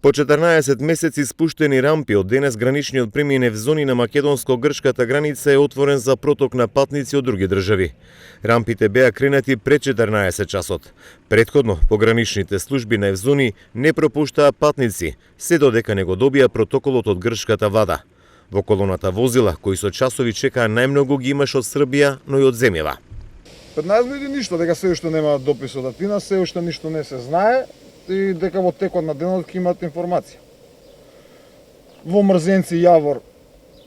По 14 месеци спуштени рампи, од денес граничниот преминев зони на македонско-грчката граница е отворен за проток на патници од други држави. Рампите беа кренати пред 14 часот. Претходно, пограничните служби на Евзони не пропуштаа патници, се додека не го добија протоколот од грчката влада. Во колоната возила, кои со часови чекаа најмногу ги имаш од Србија, но и од земјава. 15 години ништо, дека се уште нема допис од Атина, се уште ништо не се знае и дека во текот на денот ќе имат информација. Во Мрзенци Јавор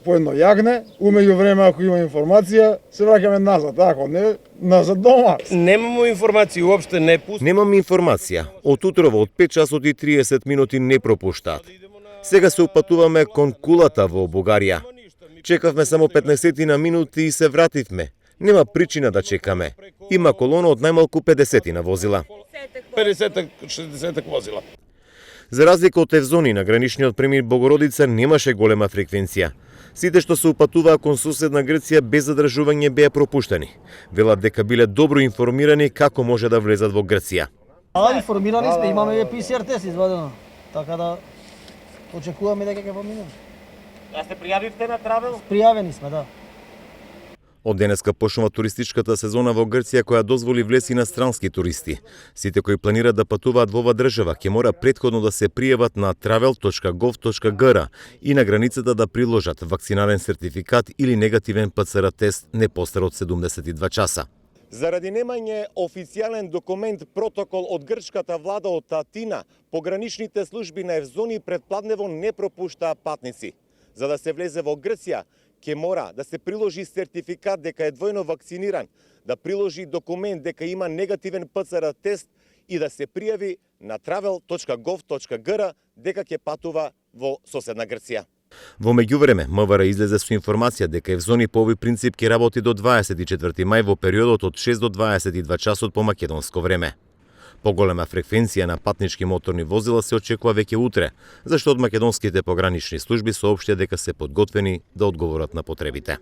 по едно јагне, умеѓу време ако има информација, се враќаме назад, ако не, назад дома. Немамо информација, уопште не пуст. Немам информација. Од утрово од 5 часот и 30 минути не пропуштаат. Сега се упатуваме кон кулата во Бугарија. Чекавме само 15 на минути и се вративме. Нема причина да чекаме. Има колона од најмалку 50 на возила. 50-60 возила. За разлика од Евзони, на граничниот премир Богородица немаше голема фреквенција. Сите што се упатуваа кон соседна Грција без задржување беа пропуштени. Велат дека биле добро информирани како може да влезат во Грција. Информирани сме, имаме ПСР тест извадено. Така да очекуваме дека ќе поминеме. А сте пријавивте на Травел? Пријавени сме, да. Од денеска почнува туристичката сезона во Грција која дозволи влез и на странски туристи. Сите кои планираат да патуваат во ова држава ќе мора претходно да се пријават на travel.gov.gr и на границата да приложат вакцинален сертификат или негативен ПЦР тест не постар од 72 часа. Заради немање официјален документ протокол од грчката влада од Атина, пограничните служби на Евзони предпладнево не пропуштаа патници. За да се влезе во Грција, ќе мора да се приложи сертификат дека е двојно вакциниран, да приложи документ дека има негативен ПЦР тест и да се пријави на travel.gov.gr дека ќе патува во соседна Грција. Во меѓувреме, МВР излезе со информација дека Евзони по овој принцип ќе работи до 24 мај во периодот од 6 до 22 часот по македонско време. Поголема фреквенција на патнички моторни возила се очекува веќе утре, зашто од македонските погранични служби соопштија дека се подготвени да одговорат на потребите.